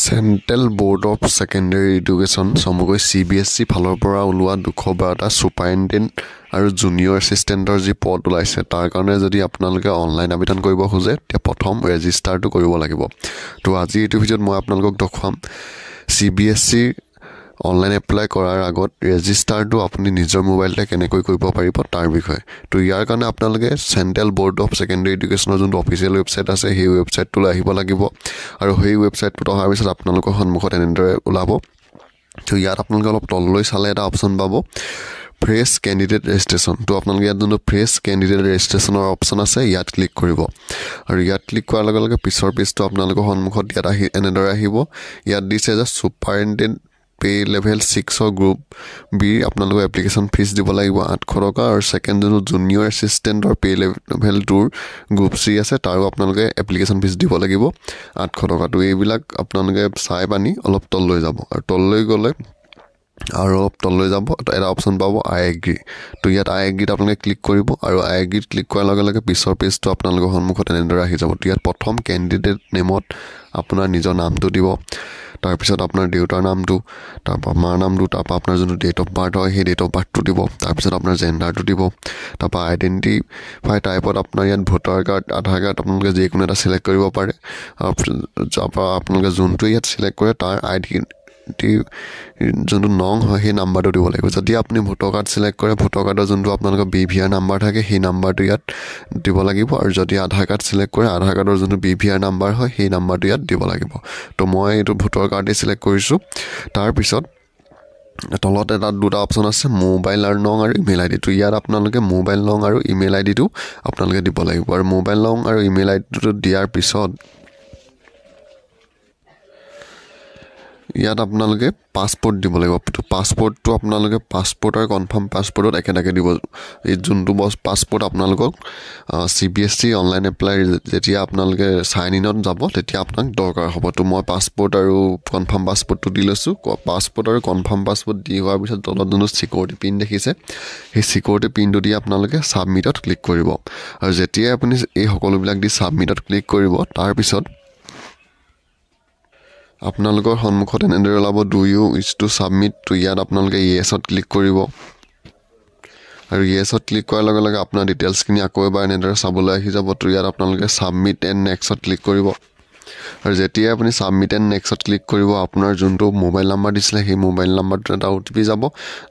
Central board of secondary education চমুকৈ CBSE ফালৰ পৰা ওলোৱা 212টা ছুপাৰিনটেণ্ডেণ্ট আৰু জুনিয়ৰ এছিষ্টেণ্টৰ যি পদ ওলাইছে তাৰ কাৰণে যদি আপোনালোকে অনলাইন আবেদন কৰিব খোজে তেতিয়া প্ৰথম ৰেজিষ্টাৰটো কৰিব লাগিব। তো আজি এইটো ভিডিঅ'ত মই আপোনালোকক দেখুৱাম CBSE অনলাইন এপ্লাই কৰাৰ আগত ৰেজিষ্টাৰটো আপুনি নিজৰ মোবাইলতে কেনেকৈ কৰিব পাৰিব তাৰ বিষয়ে। তো ইয়াৰ কাৰণে আপোনালোকে চেণ্ট্ৰেল ব'ৰ্ড অফ ছেকেণ্ডেৰী এডুকেশ্যনৰ যোনটো অফিচিয়েল ৱেবছাইট আছে সেই ৱেবছাইটটোলৈ আহিব লাগিব আৰু সেই ৱেবছাইটটোত অহাৰ পিছত আপোনালোকৰ সন্মুখত এনেদৰে ওলাব। তো ইয়াত আপোনালোকে অলপ তললৈ চালে এটা অপশ্যন পাব ফ্ৰেছ কেণ্ডিডেট ৰেজিষ্ট্ৰেশ্যন। তো আপোনালোকে ইয়াত যোনটো ফ্ৰেছ কেণ্ডিডেট ৰেজিষ্ট্ৰেশ্যনৰ অপশ্যন আছে ইয়াত ক্লিক কৰিব আৰু ইয়াত ক্লিক কৰাৰ লগে লগে পিছৰ পেজটো আপোনালোকৰ সন্মুখত ইয়াত এনেদৰে আহিব। ইয়াত দিছে যে ছুপাৰিনটেণ্ডেণ্ট পে লেভেল 6 গ্ৰুপ বিৰ আপোনালোকৰ এপ্লিকেশ্যন ফিজ দিব লাগিব 800 টকা আৰু ছেকেণ্ড যোনটো জুনিয়ৰ এছিষ্টেণ্টৰ পে লেভেল 2 গ্ৰুপ C আছে তাৰো আপোনালোকে এপ্লিকেশ্যন ফিজ দিব লাগিব 800 টকা। তো এইবিলাক আপোনালোকে চাই পানি অলপ তললৈ যাব আৰু তললৈ গ'লে আৰু অলপ তললৈ যাব এটা অপশ্যন পাব আই এগ্ৰি। তো ইয়াত আই এগ্ৰিত আপোনালোকে ক্লিক কৰিব আৰু আই এগ্ৰিত ক্লিক কৰাৰ লগে লগে পিছৰ পেজটো আপোনালোকৰ সন্মুখত এনেদৰে আহি যাব। তো ইয়াত প্ৰথম কেণ্ডিডেট নেমত আপোনাৰ নিজৰ নামটো দিব, তাৰপিছত আপোনাৰ দেউতাৰ নামটো, তাৰপৰা মাৰ নামটো, তাৰপৰা আপোনাৰ যোনটো ডেট অফ বাৰ্থ হয় সেই ডেট অফ বাৰ্থটো দিব, তাৰপিছত আপোনাৰ জেণ্ডাৰটো দিব, তাৰপৰা আইডেণ্টিফাই টাইপত আপোনাৰ ইয়াত ভোটাৰ কাৰ্ড আধাৰ কাৰ্ড আপোনালোকে যিকোনো এটা চিলেক্ট কৰিব পাৰে। তাৰপৰা আপোনালোকে যোনটো ইয়াত চিলেক্ট কৰে তাৰ যোনটো নং হয় সেই নাম্বাৰটো দিব লাগিব। যদি আপুনি ভোটাৰ কাৰ্ড চিলেক্ট কৰে ভোটাৰ কাৰ্ডৰ যোনটো আপোনালোকৰ BVR নাম্বাৰ থাকে সেই নাম্বাৰটো ইয়াত দিব লাগিব আৰু যদি আধাৰ কাৰ্ড চিলেক্ট কৰে আধাৰ কাৰ্ডৰ যোনটো BVR নাম্বাৰ হয় সেই নাম্বাৰটো ইয়াত দিব লাগিব। তো মই এইটো ভোটাৰ কাৰ্ডেই চিলেক্ট কৰিছোঁ। তাৰপিছত তলত দুটা অপশ্যন আছে মোবাইল আৰু নং আৰু ইমেইল ID। তো ইয়াত আপোনালোকে মোবাইল নং আৰু ইমেইল IDটো আপোনালোকে দিব লাগিব আৰু মোবাইল নং আৰু ইমেইল IDটো দিয়াৰ পিছত ইয়াত আপোনালোকে পাছপোৰ্ট দিব লাগিব। তো পাছপোৰ্টটো আপোনালোকে পাছপোৰ্ট আৰু কনফাৰ্ম পাছপোৰ্টত একেটাকে দিব। এই যোনটো পাছপোৰ্ট আপোনালোকক CBSE অনলাইন এপ্লাই যেতিয়া আপোনালোকে চাইন ইনত যাব তেতিয়া আপোনাক দৰকাৰ হ'ব। তো মই পাছপোৰ্ট আৰু কনফাৰ্ম পাছপোৰ্টটো দি লৈছোঁ। পাছপোৰ্ট আৰু কনফাৰ্ম পাছপোৰ্ট দি হোৱাৰ পিছত তলত যোনটো ছিকিউৰিটি পিন দেখিছে সেই ছিকিউৰিটি পিনটো দি আপোনালোকে ছাবমিটত ক্লিক কৰিব আৰু যেতিয়াই আপুনি এই সকলোবিলাক দি ছাবমিটত ক্লিক কৰিব তাৰপিছত আপোনালোকৰ সন্মুখত এনেদৰে ওলাব do you wish to submit. তো ইয়াত আপোনালোকে য়েছত ক্লিক কৰিব আৰু য়েছত ক্লিক কৰাৰ লগে লগে আপোনাৰ ডিটেইলছখিনি আকৌ এবাৰ এনেদৰে চাবলৈ আহি যাব। তো ইয়াত আপোনালোকে ছাবমিট এণ্ড নেক্সটত ক্লিক কৰিব আৰু যেতিয়াই আপুনি ছাবমিট এণ্ড নেক্সটত ক্লিক কৰিব আপোনাৰ যোনটো মোবাইল নাম্বাৰ দিছিলে সেই মোবাইল নাম্বাৰটো এটা OTP যাব,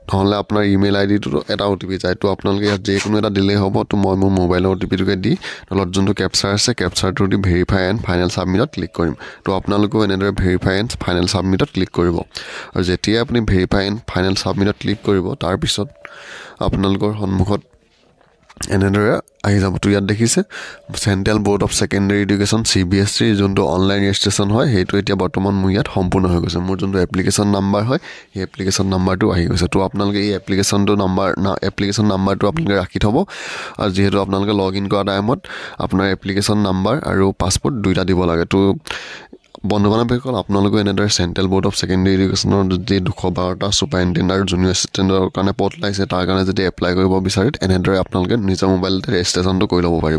নহ'লে আপোনাৰ ইমেইল IDটো এটা OTP যায়। তো আপোনালোকে ইয়াত যিকোনো এটা দিলেই হ'ব। তো মই মোৰ মোবাইলৰ OTPটোকে দি তলত যোনটো কেপচাৰ আছে কেপচাৰটো দি ভেৰিফাই এণ্ড ফাইনেল ছাবমিটত ক্লিক কৰিম। তো আপোনালোকেও এনেদৰে ভেৰিফাই এণ্ড ফাইনেল ছাবমিটত ক্লিক কৰিব আৰু যেতিয়াই আপুনি ভেৰিফাই এণ্ড ফাইনেল ছাবমিটত ক্লিক কৰিব তাৰপিছত আপোনালোকৰ সন্মুখত এনেদৰে আহি যাব। তো ইয়াত দেখিছে central board of secondary education CBSE যোনটো অনলাইন ৰেজিষ্ট্ৰেশ্যন হয় সেইটো এতিয়া বৰ্তমান মোৰ ইয়াত সম্পূৰ্ণ হৈ গৈছে। মোৰ যোনটো এপ্লিকেশ্যন নাম্বাৰ হয় সেই এপ্লিকেশ্যন নাম্বাৰটো আহি গৈছে। তো আপোনালোকে এই এপ্লিকেশ্যন নাম্বাৰটো আপোনালোকে ৰাখি থ'ব আৰু যিহেতু আপোনালোকে লগ ইন কৰা টাইমত আপোনাৰ এপ্লিকেশ্যন নাম্বাৰ আৰু পাছপোৰ্ট দুইটা দিব লাগে। তো বন্ধু বান্ধৱীসকল আপোনালোকে এনেদৰে চেণ্ট্ৰেল ব'ৰ্ড অফ ছেকেণ্ডেৰী এডুকেশ্যনৰ যি 212টা ছুপাৰিনটেণ্ডেণ্ট আৰু জুনিয়ৰ এছিষ্টেণ্টৰ কাৰণে পদ ওলাইছে তাৰ কাৰণে যদি এপ্লাই কৰিব বিচাৰে এনেদৰে আপোনালোকে নিজৰ মোবাইলতে ৰেজিষ্ট্ৰেশ্যনটো কৰি ল'ব পাৰিব।